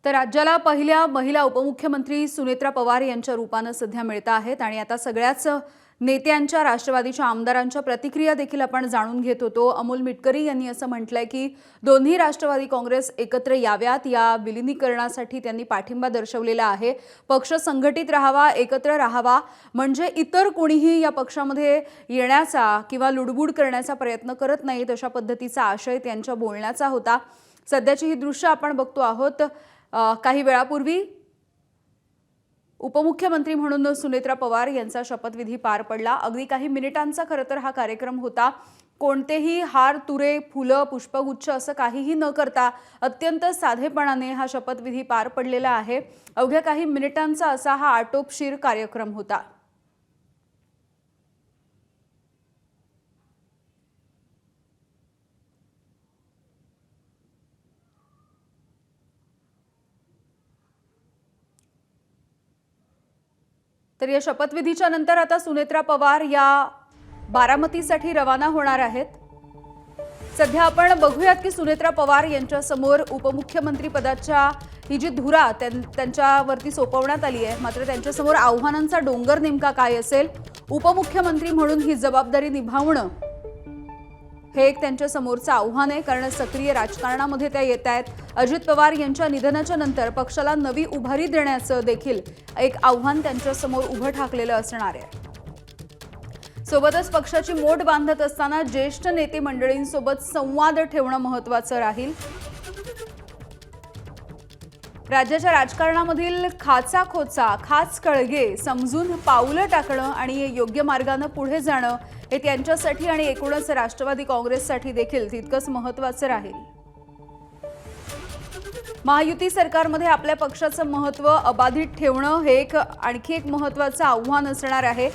तर राज्याला पहिल्या महिला उपमुख्यमंत्री सुनेत्रा पवार यांच्या रूपाने सध्या मिळत आहेत आणि आता सगळ्याच नेत्यांच्या राष्ट्रवादीच्या आमदारांच्या प्रतिक्रिया देखील आपण जाणून घेत होतो। अमोल मिटकरी यांनी असं म्हटलंय की दोन्ही राष्ट्रवादी काँग्रेस एकत्र याव्यात, या विलीनीकरणासाठी त्यांनी पाठिंबा दर्शवलेला आहे। पक्ष संघटित राहावा, एकत्र राहावा, म्हणजे इतर कोणीही या पक्षामध्ये येण्याचा किंवा लुडबुड करण्याचा प्रयत्न करत नाहीत अशा पद्धतीचा आशय त्यांच्या बोलण्याचा होता। सध्याची ही दृश्य आपण बघतो आहोत। काही वेळापूर्वी उपमुख्यमंत्री म्हणून सुनेत्रा पवार यांचा शपथविधी पार पडला। अगदी काही मिनिटांचा खरं तर हा कार्यक्रम होता। कोणतेही हार, तुरे, फुलं, पुष्पगुच्छ असं काहीही न करता अत्यंत साधेपणाने हा शपथविधी पार पडलेला आहे। अवघ्या काही मिनिटांचा असा हा आटोपशीर कार्यक्रम होता। तर या शपथविधीच्या नंतर आता सुनेत्रा पवार या बारामतीसाठी रवाना होणार आहेत। सध्या आपण बघूयात की सुनेत्रा पवार यांच्या समोर उपमुख्यमंत्री पदाच्या ही जी धुरा त्यांच्यावरती सोपवण्यात आली आहे, मात्र त्यांच्या समोर आव्हानांचा डोंगर नेमका काय असेल, उपमुख्यमंत्री म्हणून ही जबाबदारी निभावणं हे एक त्यांच्या समोरचं आव्हान आहे। कारण सक्रिय राजकारणामध्ये त्या येत आहेत। अजित पवार यांच्या निधनाच्या नंतर पक्षाला नवी उभारी देण्याचं देखील एक आव्हान त्यांच्या समोर उभं ठाकलेलं असणार आहे। सोबतच पक्षाची मोठ बांधत असताना ज्येष्ठ नेते मंडळींसोबत संवाद ठेवणं महत्त्वाचं राहील। राज्याच्या राजकारणामधील खाचाखोचा, खाच कळगे समजून पावलं टाकणं आणि योग्य मार्गाने पुढे जाणं हे त्यांच्यासाठी आणि एकूणच राष्ट्रवादी काँग्रेससाठी देखील तितकंच महत्त्वाचं राहील। महायुती सरकारमध्ये आपल्या पक्षाचं महत्त्व अबाधित ठेवणं हे आणखी एक महत्त्वाचं आव्हान असणार आहे।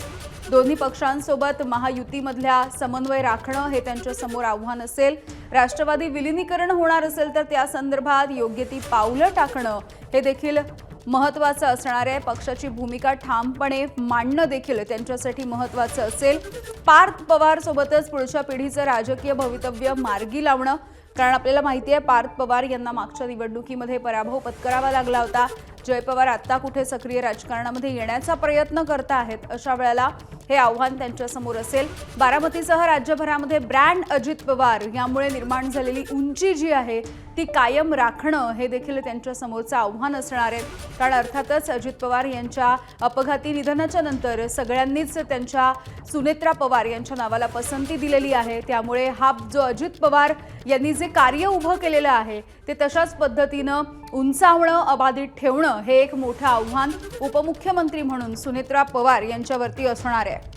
दोन्ही पक्षांसोबत महायुतीमधल्या समन्वय राखणं हे त्यांच्या समोर आव्हान असेल। राष्ट्रवादी विलीनीकरण होणार असेल तर त्या संदर्भात योग्य ती पावलं टाकणं हे देखील महत्त्वाचं असणार आहे। पक्षाची भूमिका ठामपणे मांडणं देखील त्यांच्यासाठी महत्त्वाचं असेल। पार्थ पवार सोबतच पुढच्या पिढीचं राजकीय भवितव्य मार्गी लावणं, कारण आपल्याला माहिती आहे पार्थ पवार यांना मागच्या निवडणुकीमध्ये पराभव पत्करावा लागला होता। जय पवार आता कुठे सक्रिय राजकारणामध्ये येण्याचा प्रयत्न करत आहेत, अशा वेळेला हे आव्हान त्यांच्या समोर असेल। बारामतीसह राज्यभरामध्ये ब्रँड अजित पवार यामुळे निर्माण झालेली उंची जी आहे ती कायम राखणं हे देखील त्यांच्या समोरचं आव्हान असणार आहे। कारण अर्थातच अजित पवार यांच्या अपघाती निधनाच्या नंतर सगळ्यांनीच त्यांच्या सुनेत्रा पवार यांच्या नावाला पसंती दिलेली आहे। त्यामुळे हा जो अजित पवार यांनी जे कार्य उभं केलेलं आहे ते तशाच पद्धतीनं उंचावणं, अबाधित ठेवणं हे एक मोठं आव्हान उपमुख्यमंत्री म्हणून सुनेत्रा पवार यांच्यावरती असणार आहे।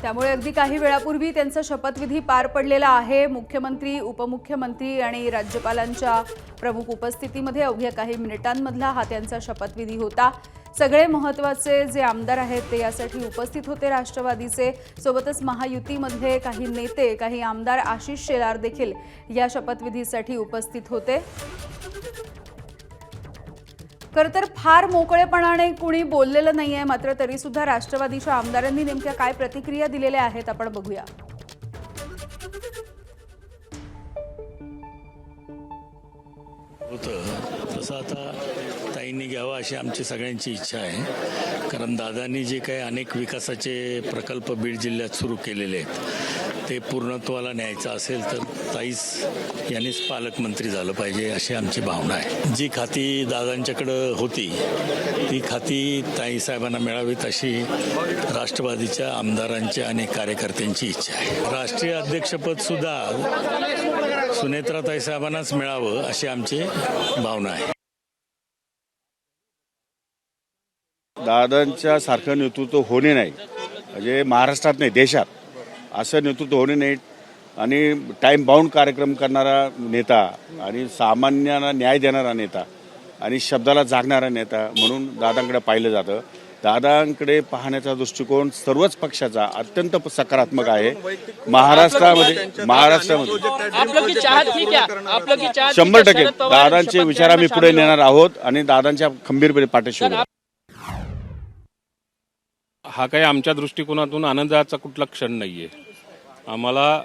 त्यामुळे अगदी काही वेळापूर्वी त्यांचा शपथविधी पार पडलेला आहे। मुख्यमंत्री, उपमुख्यमंत्री आणि राज्यपालांच्या प्रमुख उपस्थितीमध्ये अवघ्या काही मिनिटांमधला हा त्यांचा शपथविधी होता। सगळे महत्त्वाचे जे आमदार आहेत ते यासाठी उपस्थित होते राष्ट्रवादीचे। सोबतच महायुतीमध्ये काही नेते, काही आमदार, आशिष शेलार देखील या शपथविधीसाठी उपस्थित होते। खरं तर फार मोकळेपणाने कुणी बोललेलं नाहीये, मात्र तरी सुद्धा राष्ट्रवादीच्या आमदारांनी नेमक्या काय प्रतिक्रिया दिलेल्या आहेत आपण बघूया। तसं आता ताईंनी घ्यावं अशी आमची सगळ्यांची इच्छा आहे। कारण दादांनी जे काही अनेक विकासाचे प्रकल्प बीड जिल्ह्यात सुरू केलेले आहेत ते पूर्णत्वाला न्यायचं असेल तर ताईच यांनीच पालकमंत्री झालं पाहिजे अशी आमची भावना आहे। जी खाती दादांच्याकडं होती ती खाती ताईसाहेबांना मिळावीत अशी राष्ट्रवादीच्या आमदारांच्या आणि कार्यकर्त्यांची इच्छा आहे। राष्ट्रीय अध्यक्षपद सुद्धा सुनेत्राताई साहेबांनाच मिळावं अशी आमची भावना आहे। दादांच्या सारखं नेतृत्व होणे नाही, म्हणजे महाराष्ट्रात नाही देशात असं नेतृत्व होणे नाही। आणि टाईम बाउंड कार्यक्रम करणारा नेता आणि सामान्यांना न्याय देणारा नेता आणि शब्दाला जागणारा नेता म्हणून दादांकडे पाहिलं जातं। दादांकडे पाहण्याचा दृष्टिकोन सर्वच पक्षाचा अत्यंत सकारात्मक आहे। महाराष्ट्रामध्ये 100% दादांचे विचार आम्ही पुढे नेणार आहोत आणि दादांच्या खंबीरपणे पाठीशी उभे. हा काही आमच्या दृष्टिकोनातून आनंदाचा कुठला क्षण नाहीये। आम्हाला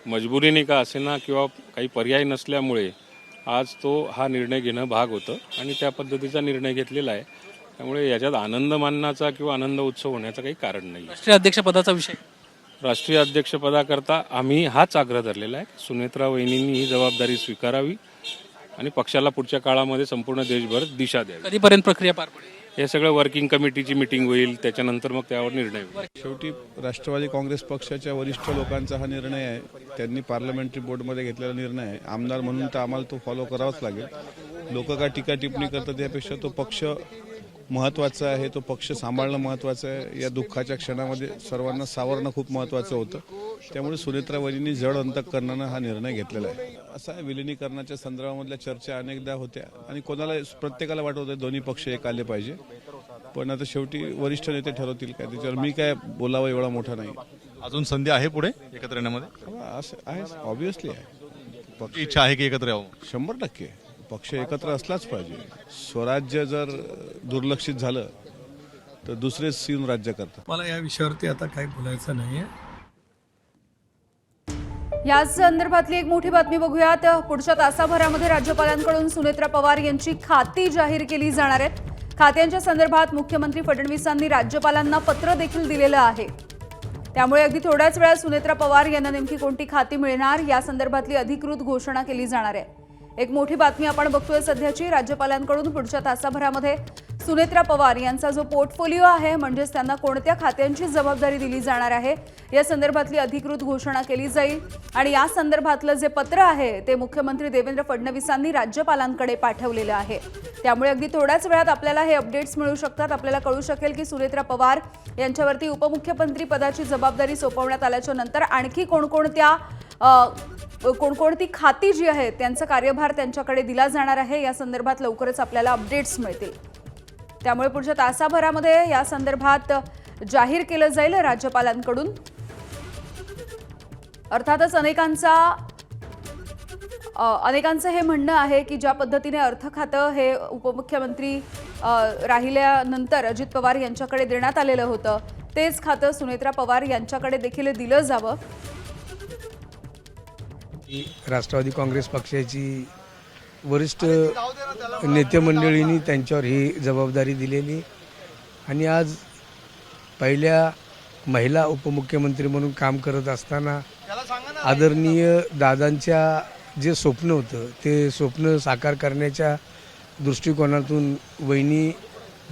मजबुरीने का असेना किंवा काही पर्याय नसल्यामुळे आज तो हा निर्णय घेणं भाग होतं आणि त्या पद्धतीचा निर्णय घेतलेला आहे. त्यामुळे याच्यात आनंद मानण्याचा किंवा आनंद उत्सव होण्याचं काही कारण नाही. राष्ट्रीय अध्यक्षपदाचा विषय राष्ट्रीय अध्यक्षपदाकरता आम्ही हाच आग्रह धरलेला आहे की सुनेत्रा वहिनींनी ही जबाबदारी स्वीकारावी आणि पक्षाला पुढच्या काळामध्ये संपूर्ण देशभर दिशा द्यावी. कधीपर्यंत प्रक्रिया पार पडेल? हे सगळं वर्किंग कमिटीची मिटिंग होईल, त्याच्यानंतर मग त्यावर निर्णय होईल. शेवटी राष्ट्रवादी काँग्रेस पक्षाच्या वरिष्ठ लोकांचा हा निर्णय आहे. त्यांनी पार्लमेंटरी बोर्डमध्ये घेतलेला निर्णय आहे. आमदार म्हणून तर आम्हाला तो फॉलो करावाच लागेल. लोक का टीका टिप्पणी करतात त्यापेक्षा तो पक्ष महत्त्वाचा आहे, तो पक्ष सांभाळणं महत्त्वाचं आहे. या दुःखाच्या क्षणामध्ये सर्वांना सावरणं खूप महत्त्वाचं होतं. त्यामुळे सुनेत्रा वहिनींनी जड अंतःकरणानं हा निर्णय घेतलेला आहे. असा विलिनीकरणाच्या संदर्भामधल्या चर्चा अनेकदा होत्या आणि प्रत्येकाला वाटत होतं दोन्ही पक्ष एक आले पाहिजे. पण आता शेवटी वरिष्ठ नेते ठरवतील काय, त्याच्यावर मी काय बोलावं एवढा मोठा नाही. अजून संधी आहे पुढे एकत्र येण्यामध्ये? असं आहे, ऑब्व्हियसली आहे. पक्ष इच्छा आहे की एकत्र यावं? 100% पक्ष एकत्र असलाच पाहिजे. स्वराज्य जर दुर्लक्षित झालं तर दुसरेच येऊन राज्य करतात. मला या विषयावरती आता काही बोलायचं नाहीये. याच संदर्भातली एक मोठी बातमी बघूयात. पुढच्या तासाभरामध्ये राज्यपालांकडून सुनेत्रा पवार यांची खाती जाहीर केली जाणार आहेत. खात्यांच्या संदर्भात मुख्यमंत्री फडणवीसांनी राज्यपालांना पत्र देखील दिलेलं आहे. त्यामुळे अगदी थोड्याच वेळात सुनेत्रा पवार यांना नेमकी कोणती खाती मिळणार या संदर्भातली अधिकृत घोषणा केली जाणार आहे. एक मोठी बातमी आपण बघतोय सध्याची. राज्यपालांकडून पुढच्या तासाभरामध्ये सुनेत्रा पवार यांचा जो पोर्टफोलिओ आहे, म्हणजेच त्यांना कोणत्या खात्यांची जबाबदारी दिली जाणार आहे या संदर्भातली अधिकृत घोषणा केली जाईल. आणि या संदर्भातलं जे पत्र आहे ते मुख्यमंत्री देवेंद्र फडणवीसांनी राज्यपालांकडे पाठवलेलं आहे. त्यामुळे अगदी थोड्याच वेळात आपल्याला हे अपडेट्स मिळू शकतात. आपल्याला कळू शकेल की सुनेत्रा पवार यांच्यावरती उपमुख्यमंत्री पदाची जबाबदारी सोपवण्यात आल्याच्या नंतर आणखी कोणकोणती खाती जी आहेत त्यांचा कार्यभार त्यांच्याकडे दिला जाणार आहे या संदर्भात लवकरच आपल्याला अपडेट्स मिळतील. त्यामुळे पुढच्या तासाभरामध्ये या संदर्भात जाहीर केलं जाईल राज्यपालांकडून. अर्थातच अनेकांचं हे म्हणणं आहे की ज्या पद्धतीने अर्थ खातं हे उपमुख्यमंत्री राहिल्यानंतर अजित पवार यांच्याकडे देण्यात आलेलं होतं, तेच खातं सुनेत्रा पवार यांच्याकडे देखील दिलं जावं. राष्ट्रवादी काँग्रेस पक्षाची वरिष्ठ नेते मंडळींनी त्यांच्यावर ही जबाबदारी दिलेली आणि आज पहिल्या महिला उपमुख्यमंत्री म्हणून काम करत असताना आदरणीय दादांच्या जे स्वप्न होतं ते स्वप्न साकार करण्याच्या दृष्टिकोनातून वहिनी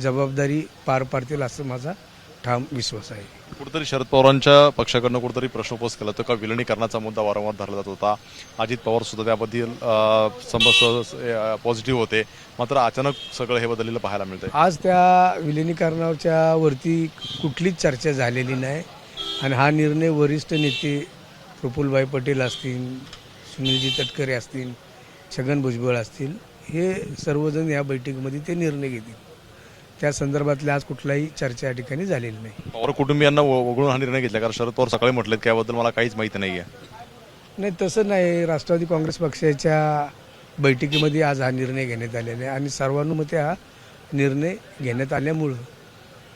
जबाबदारी पार पाडतील असं माझा ठाम विश्वास आहे. कुठेतरी शरद पवारांच्या पक्षाकडनं कुठेतरी प्रश्न उपस्थित केला तो का विलिनीकरणाचा मुद्दा वारंवार धरला जात होता. अजित पवार सुद्धा त्याबद्दल पॉझिटिव्ह होते, मात्र अचानक सगळं हे बदललेलं पाहायला मिळतंय. आज त्या विलिनीकरणाच्या वरती कुठलीच चर्चा झालेली नाही आणि हा निर्णय वरिष्ठ नेते प्रफुल्लभाई पटेल असतील, सुनीलजी तटकरे असतील, छगन भुजबळ असतील, हे सर्वजण या बैठकीमध्ये ते निर्णय घेतील. त्या संदर्भातल्या आज कुठलाही चर्चा या ठिकाणी झालेली नाही. पवार कुटुंबियांना वगळून हा निर्णय घेतला, कारण शरद पवार सकाळी म्हटलेत त्याबद्दल मला काहीच माहिती नाही आहे. नाही, तसं नाही. राष्ट्रवादी काँग्रेस पक्षाच्या बैठकीमध्ये आज हा निर्णय घेण्यात आलेला आहे आणि सर्वानुमते हा निर्णय घेण्यात आल्यामुळं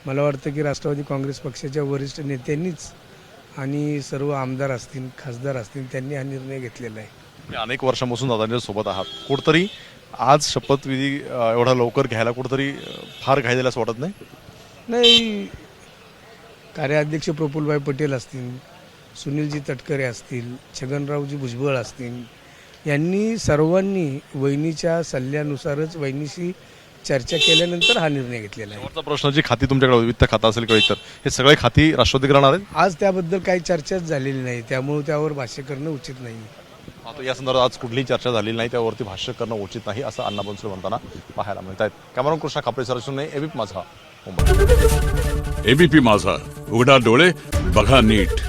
मला वाटतं की राष्ट्रवादी काँग्रेस पक्षाच्या वरिष्ठ नेत्यांनीच आणि सर्व आमदार असतील, खासदार असतील, त्यांनी हा निर्णय घेतलेला आहे. अनेक वर्षांपासून दादांच्या सोबत आहात, कुठतरी आज शपथविधी एवढा लवकर घ्यायला कुठतरी फार घाई झालं असं वाटत नाही? नाही, कार्याध्यक्ष प्रफुल्लभाई पटेल असतील, सुनीलजी तटकरे असतील, छगनरावजी भुजबळ असतील, यांनी सर्वांनी वहिनीच्या सल्ल्यानुसारच वहिनीशी चर्चा केल्यानंतर हा निर्णय घेतलेला आहे. शेवटचा प्रश्न, जी खाती तुमच्याकडे वित्त खातं असेल किंवा इतर, हे सगळे खाती राष्ट्रवादीकडे राहणार आहेत? आज त्याबद्दल काही चर्चाच झालेली नाही, त्यामुळे त्यावर भाष्य करणं उचित नाही. आता या संदर्भात आज कुठलीही चर्चा झालेली नाही, त्यावरती भाष्य करणं उचित नाही असं अण्णा बनसोडे म्हणताना पाहायला मिळत आहेत. कॅमेरामन कृष्णा खापरे सरसून एबीपी माझा मुंबई. एबीपी माझा, उघडा डोळे बघा नीट.